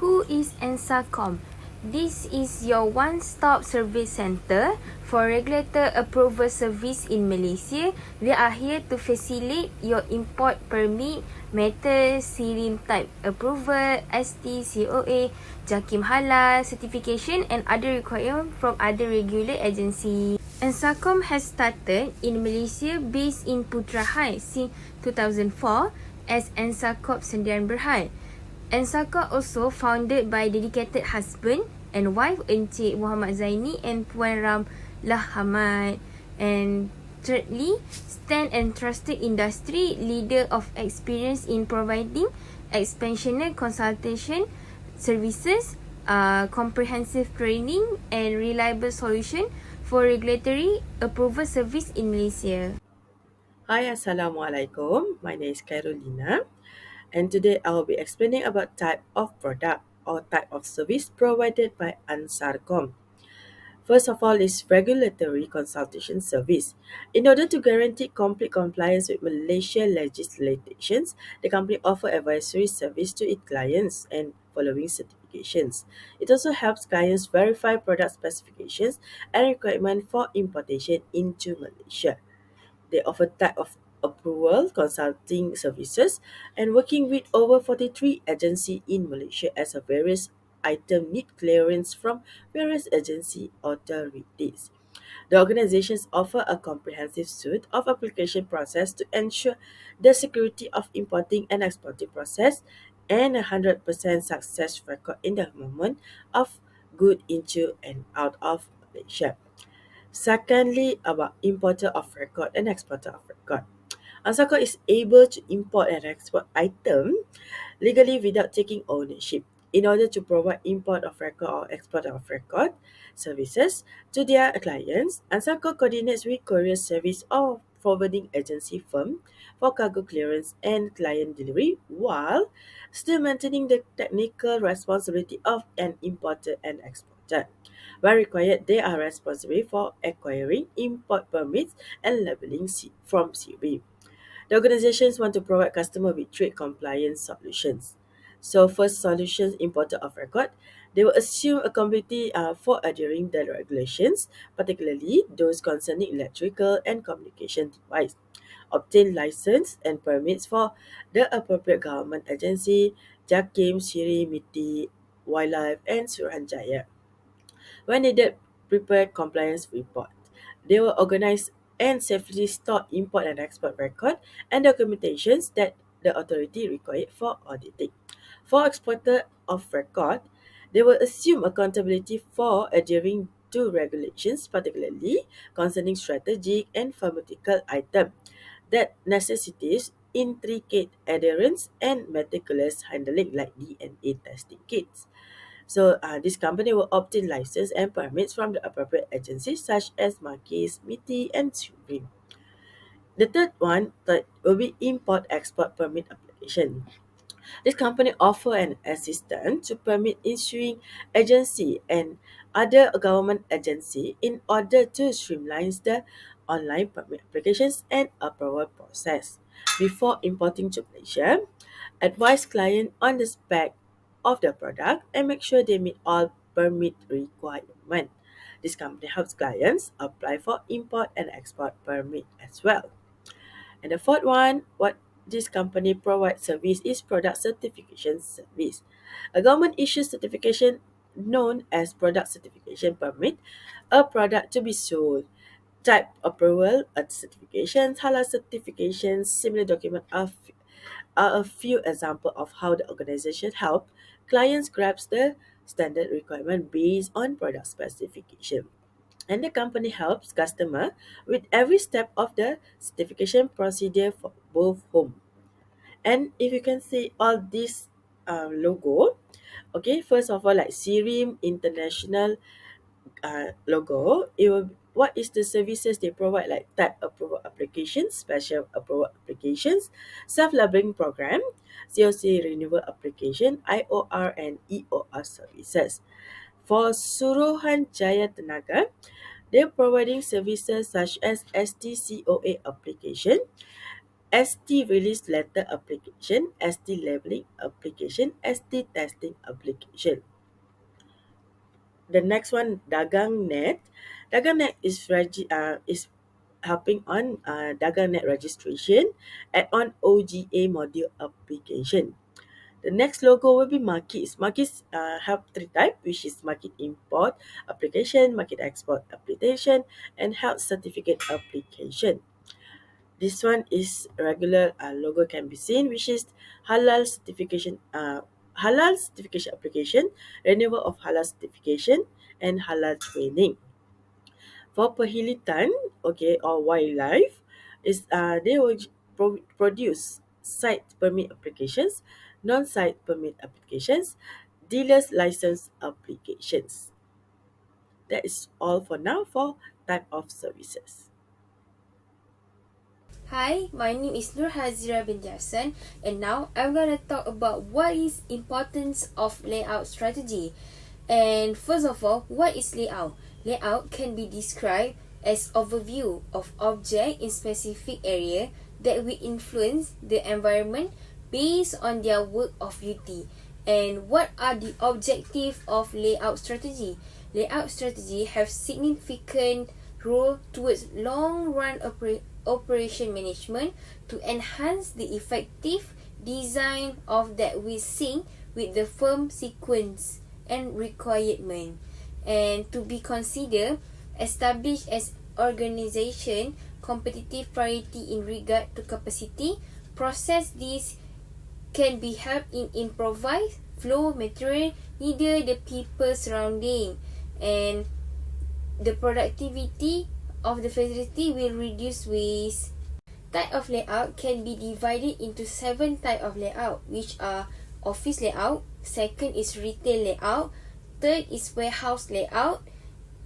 Who is ANSARCOMP? This is your one-stop service center for regulator approval service in Malaysia. They are here to facilitate your import permit, metal, SIRIM type approval, ST, COA, JAKIM halal, certification and other requirements from other regular agencies. ANSARCOMP has started in Malaysia based in Putrahai since 2004 as ANSARCOMP Sdn Bhd. ANSARCOMP also founded by dedicated husband and wife Encik Muhammad Zaini and Puan Ramlah Hamad. And thirdly, stand and trusted industry leader of experience in providing expansional consultation services, comprehensive training and reliable solution for regulatory approval service in Malaysia. Hi, Assalamualaikum. My name is Carolina, and today I will be explaining about type of product or type of service provided by ANSARCOM. First of all is regulatory consultation service. In order to guarantee complete compliance with Malaysian legislations, the company offer advisory service to its clients and following certifications. It also helps clients verify product specifications and requirement for importation into Malaysia. They offer type of approval consulting services and working with over 43 agencies in Malaysia as a various item need clearance from various agency authorities. The organizations offer a comprehensive suite of application process to ensure the security of importing and exporting process and a 100% success record in the movement of good into and out of Malaysia. Secondly, about importer of record and exporter of record. ANSARCO is able to import and export item legally without taking ownership. In order to provide import of record or export of record services to their clients, ANSARCO coordinates with courier service or forwarding agency firm for cargo clearance and client delivery while still maintaining the technical responsibility of an importer and exporter. Where required, they are responsible for acquiring import permits and labeling from CB. The organizations want to provide customer with trade compliance solutions. So first solutions importer of record, they will assume accountability for adhering the regulations, particularly those concerning electrical and communication device. Obtain license and permits for the appropriate government agency, JAKIM, SIRI, MITI, Wildlife, and Suruhanjaya. When needed, prepare compliance report. They will organize and safely store import and export record and documentations that the authority required for auditing. For exporter of record, they will assume accountability for adhering to regulations, particularly concerning strategic and pharmaceutical item that necessitates intricate adherence and meticulous handling like DNA testing kits. So this company will obtain license and permits from the appropriate agencies such as Marquis, MITI, and Supreme. The third one that will be import-export permit application. This company offer an assistance to permit issuing agency and other government agency in order to streamline the online permit applications and approval process. Before importing to Malaysia, advise client on the spec of the product and make sure they meet all permit requirement. This company helps clients apply for import and export permit as well. And the fourth one, what this company provides service is product certification service. A government issues certification known as product certification permit, a product to be sold. Type approval, certifications, halal certifications, similar document are a few examples of how the organization help clients grasp the standard requirement based on product specification. And the company helps customer with every step of the certification procedure for both home. And if you can see all this logo, okay, first of all, like Sirim International logo, it will what is the services they provide, like type approval applications, special approval applications, self-labeling program, COC renewal application, IOR and EOR services. For Suruhanjaya Tenaga, they're providing services such as STCOA application, ST release letter application, ST labeling application, ST testing application. The next one, Dagang Net. Dagang Net is helping on Dagang Net registration and on OGA module application. The next logo will be Markets. Markets have three types, which is market import application, market export application, and health certificate application. This one is regular logo can be seen, which is halal certification application, renewal of halal certification, and halal training. For perhilitan, okay, or wildlife, is they will produce site permit applications, non-site permit applications, dealers license applications. That is all for now for type of services. Hi, my name is Nur Hazira bin Jason, and now I'm gonna talk about what is importance of layout strategy. And first of all, what is layout? Layout can be described as overview of object in specific area that will influence the environment based on their work of duty. And what are the objective of layout strategy? Layout strategy have significant role towards long run operation management to enhance the effective design of that we sync with the firm sequence and requirement, and to be considered established as organization competitive priority in regard to capacity. Process this can be helped in improvise flow material neither the people surrounding, and the productivity of the facility will reduce waste. Type of layout can be divided into 7 type of layout, which are office layout, second is retail layout, third is warehouse layout,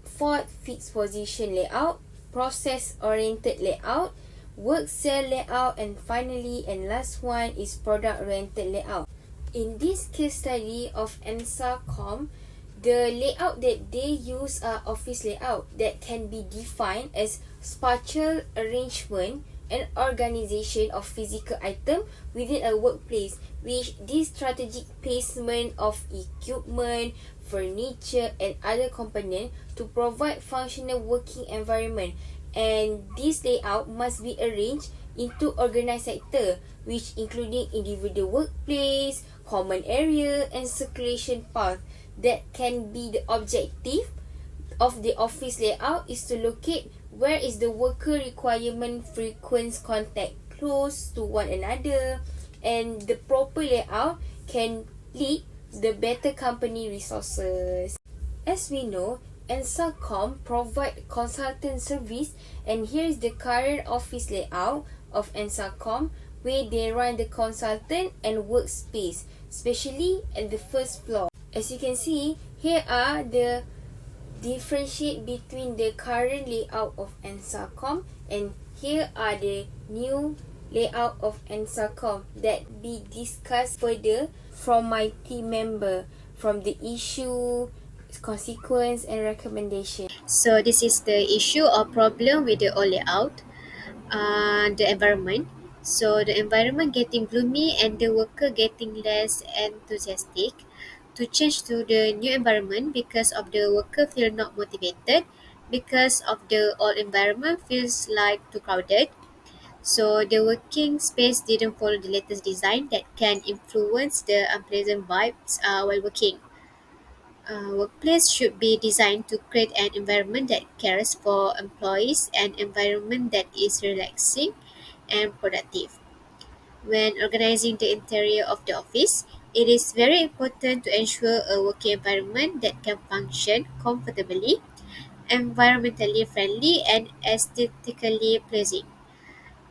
fourth fixed position layout, process oriented layout, work cell layout, and finally and last one is product oriented layout. In this case study of ANSARCOMP, the layout that they use are office layout that can be defined as spatial arrangement and organization of physical item within a workplace, which this strategic placement of equipment, furniture, and other components to provide functional working environment. And this layout must be arranged into organized sector, which including individual workplace, common area, and circulation path. That can be the objective of the office layout is to locate where is the worker requirement frequent contact close to one another, and the proper layout can lead the better company resources. As we know, ANSARCOM provide consultant service, and here is the current office layout of ANSARCOM where they run the consultant and workspace, especially at the first floor. As you can see, here are the differentiate between the current layout of ANSARCOM, and here are the new layout of ANSARCOM that be discussed further from my team member from the issue, consequence, and recommendation. So this is the issue or problem with the old layout, the environment. So the environment getting gloomy and the worker getting less enthusiastic to change to the new environment because of the worker feel not motivated because of the old environment feels like too crowded. So the working space didn't follow the latest design that can influence the unpleasant vibes while working. Workplace should be designed to create an environment that cares for employees, an environment that is relaxing and productive. When organizing the interior of the office, it is very important to ensure a working environment that can function comfortably, environmentally friendly, and aesthetically pleasing.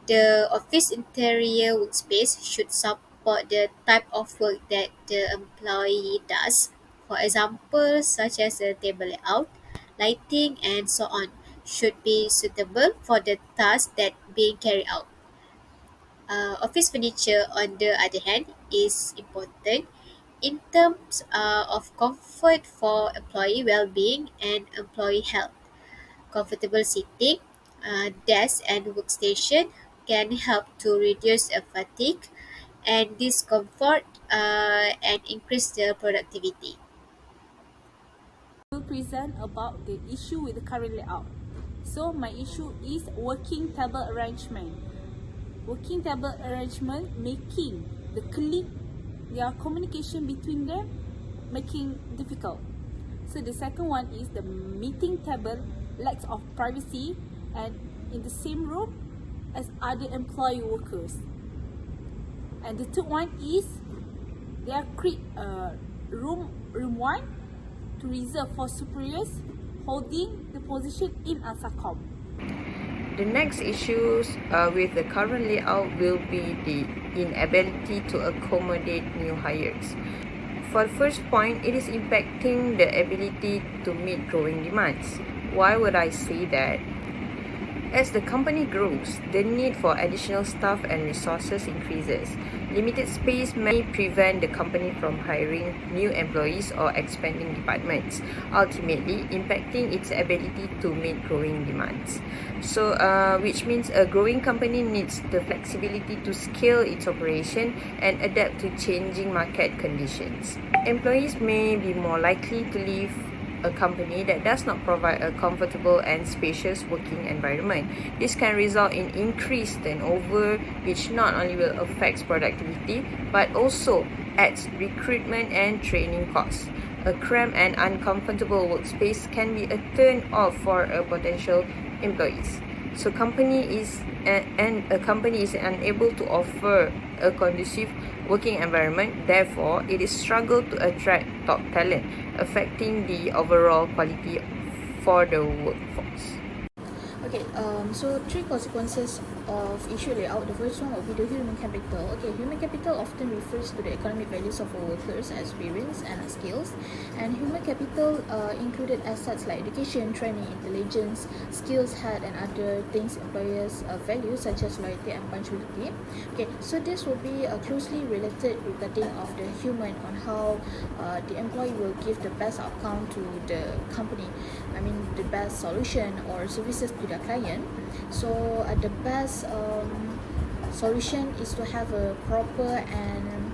The office interior workspace should support the type of work that the employee does. For example, such as the table layout, lighting, and so on, should be suitable for the task that being carried out. Office furniture, on the other hand, is important in terms of comfort for employee well-being and employee health. Comfortable seating, desk and workstation, can help to reduce fatigue and discomfort and increase the productivity. Will present about the issue with the current layout. So my issue is working table arrangement. Working table arrangement making the colleague, their communication between them making difficult. So the second one is the meeting table lacks of privacy and in the same room as other employee workers. And the third one is they are create room one to reserve for superiors holding the position in ANSARCOMP. The next issues with the current layout will be the inability to accommodate new hires. For the first point, it is impacting the ability to meet growing demands. Why would I say that? As the company grows, the need for additional staff and resources increases. Limited space may prevent the company from hiring new employees or expanding departments, ultimately impacting its ability to meet growing demands. So, which means a growing company needs the flexibility to scale its operation and adapt to changing market conditions. Employees may be more likely to leave a company that does not provide a comfortable and spacious working environment. This can result in increased turnover, which not only will affect productivity but also adds recruitment and training costs. A cramped and uncomfortable workspace can be a turn off for a potential employees. So a company is unable to offer a conducive working environment. Therefore, it is struggle to attract top talent, affecting the overall quality for the workforce. Okay, so three consequences of issue layout. The first one will be the human capital. Okay, human capital often refers to the economic values of our workers, experience and skills. And human capital included assets like education, training, intelligence, skills had and other things employers value such as loyalty and punctuality. Okay, so this will be closely related regarding of the human on how the employee will give the best outcome to the company. I mean the best solution or services to the client. So the best solution is to have a proper and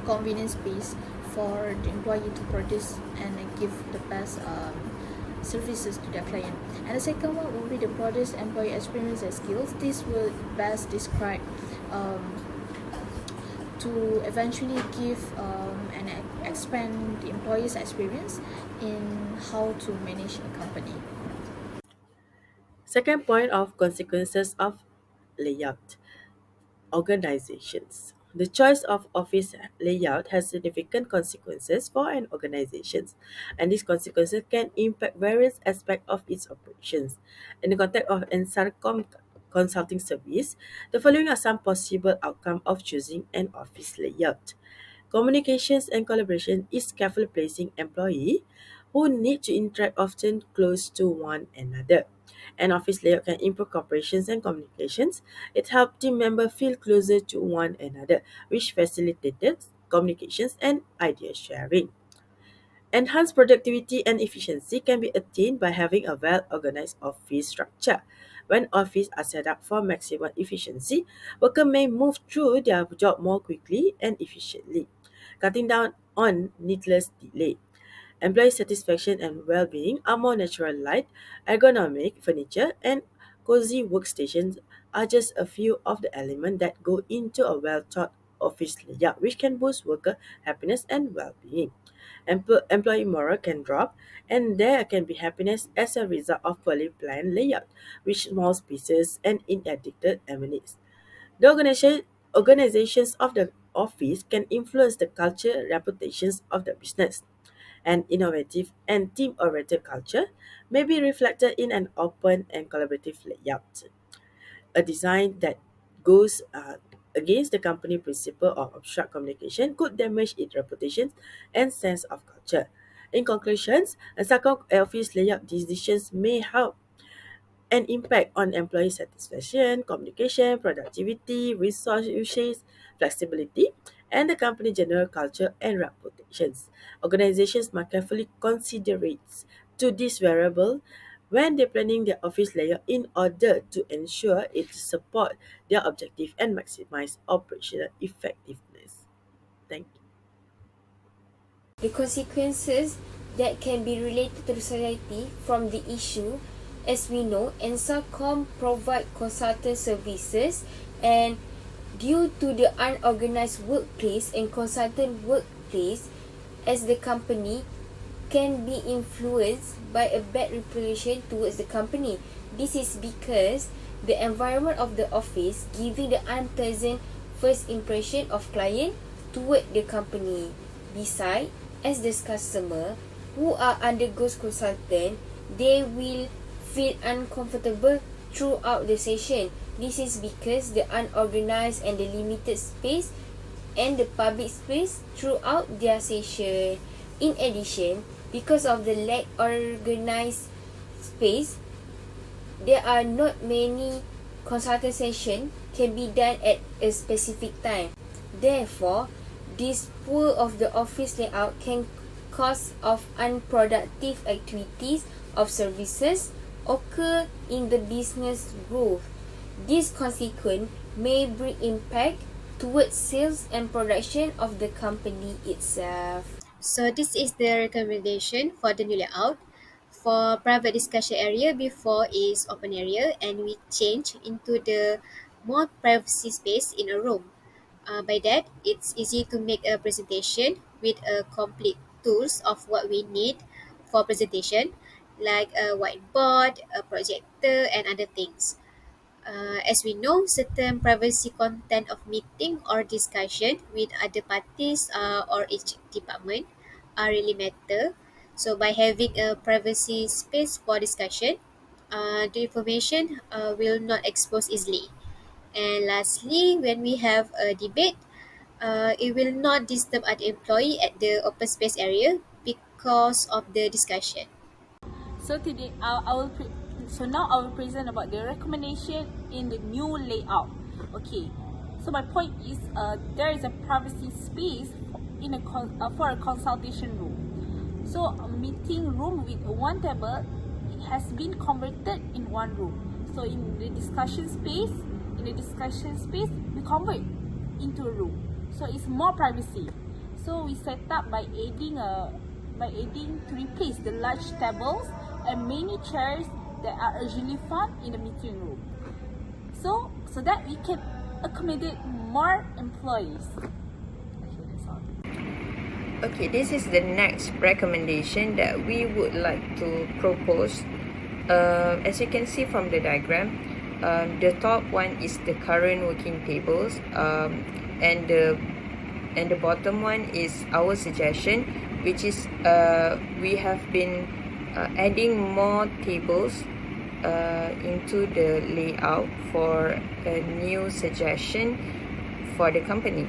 convenient space for the employee to produce and give the best services to their client. And the second one will be the broadest employee experience and skills. This will best describe to eventually give and expand the employee's experience in how to manage a company. Second point of consequences of layout. Organizations. The choice of office layout has significant consequences for an organization, and these consequences can impact various aspects of its operations. In the context of ANSARCOM consulting service, the following are some possible outcomes of choosing an office layout. Communications and collaboration is carefully placing employee who need to interact often close to one another. An office layout can improve cooperations and communications. It helps team members feel closer to one another, which facilitates communications and idea sharing. Enhanced productivity and efficiency can be attained by having a well-organized office structure. When offices are set up for maximum efficiency, workers may move through their job more quickly and efficiently, cutting down on needless delay. Employee satisfaction and well-being are more natural light, ergonomic furniture, and cozy workstations are just a few of the elements that go into a well-thought office layout, which can boost worker happiness and well-being. Employee morale can drop, and there can be happiness as a result of poorly planned layout, with small spaces and inadequate amenities. The organizations of the office can influence the culture reputations of the business. An innovative and team-oriented culture may be reflected in an open and collaborative layout. A design that goes against the company principle of obstruct communication could damage its reputation and sense of culture. In conclusions, a cycle office layout decisions may have an impact on employee satisfaction, communication, productivity, resource usage, flexibility, and the company general culture and reputations. Organizations must carefully consider to this variable when they're planning their office layout in order to ensure it support their objective and maximize operational effectiveness. Thank you. The consequences that can be related to the society from the issue, as we know, ANSARCOMP provide consultant services, and due to the unorganized workplace and consultant workplace, as the company can be influenced by a bad reputation towards the company. This is because the environment of the office giving the unpleasant first impression of client toward the company. Besides, as the customer who are undergoes consultant, they will feel uncomfortable throughout the session. This is because the unorganized and the limited space and the public space throughout their session. In addition, because of the lack organized space, there are not many consultant sessions can be done at a specific time. Therefore, this poor of the office layout can cause of unproductive activities of services occur in the business growth. This consequence may bring impact towards sales and production of the company itself. So this is the recommendation for the new layout. For private discussion area, before is open area, and we change into the more privacy space in a room. By that, it's easy to make a presentation with a complete tools of what we need for presentation, like a whiteboard, a projector, and other things. As we know, certain privacy content of meeting or discussion with other parties or each department are really matter. So by having a privacy space for discussion, the information will not expose easily. And lastly, when we have a debate, it will not disturb other employee at the open space area because of the discussion. So today, so now I will present about the recommendation in the new layout. Okay. So my point is, there is a privacy space for a consultation room. So a meeting room with one table, it has been converted in one room. So in the discussion space, we convert into a room. So it's more privacy. So we set up by adding to replace the large tables and many chairs that are usually found in the meeting room. So that we can accommodate more employees. Okay, that's all. Okay, this is the next recommendation that we would like to propose. As you can see from the diagram, the top one is the current working tables, and the bottom one is our suggestion, which is we have been adding more tables into the layout for a new suggestion for the company.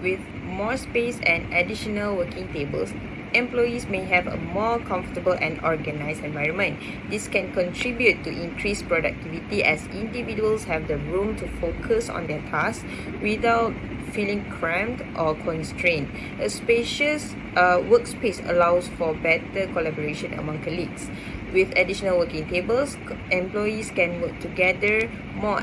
With more space and additional working tables, employees may have a more comfortable and organized environment. This can contribute to increased productivity as individuals have the room to focus on their tasks without feeling cramped or constrained. A spacious workspace allows for better collaboration among colleagues. With additional working tables, employees can work together more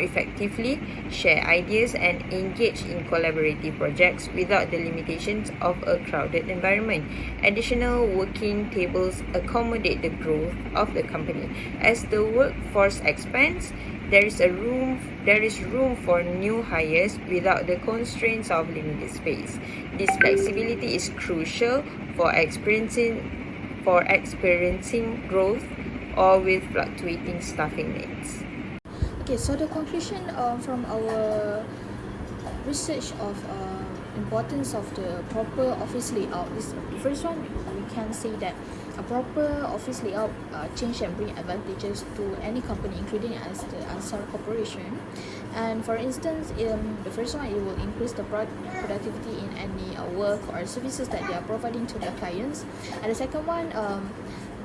effectively, share ideas, and engage in collaborative projects without the limitations of a crowded environment. Additional working tables accommodate the growth of the company. As the workforce expands, there is room for new hires without the constraints of limited space. This flexibility is crucial for experiencing growth or with fluctuating staffing needs. Okay, so the conclusion from our research of importance of the proper office layout is the first one. We can say that a proper office layout change and bring advantages to any company, including as the Ansar Corporation. And for instance, the first one, it will increase the productivity in any work or services that they are providing to their clients. And the second one,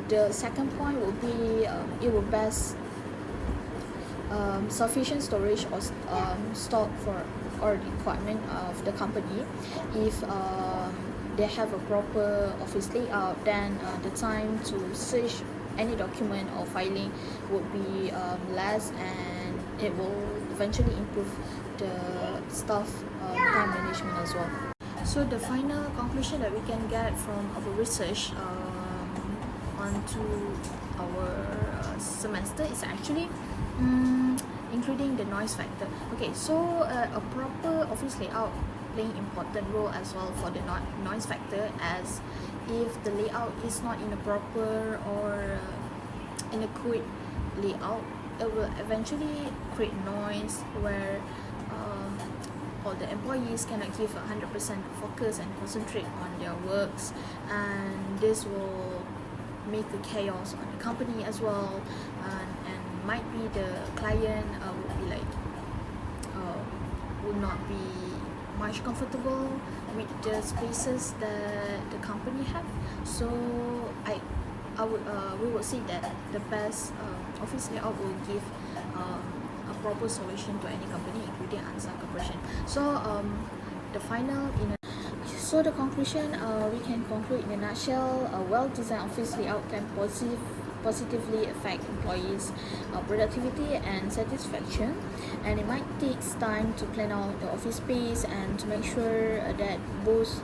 the second point will be it will best sufficient storage or stock for or requirement of the company. If they have a proper office layout, then the time to search any document or filing would be less, and it will eventually improve the staff time management as well. So the final conclusion that we can get from our research onto our semester is actually including the noise factor. Okay, so a proper office layout playing important role as well for the noise factor, as if the layout is not in a proper or in a quick layout, it will eventually create noise where all the employees cannot give 100% focus and concentrate on their works, and this will make a chaos on the company as well, and might be the client would be like would not be much comfortable with the spaces that the company have. So we would say that the best office layout will give a proper solution to any company, including ANSAR Corporation. So the conclusion, we can conclude in a nutshell: a well-designed office layout can positively affect employees' productivity and satisfaction, and it might take time to plan out the office space and to make sure that both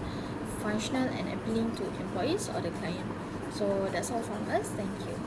functional and appealing to employees or the client. So that's all from us. Thank you.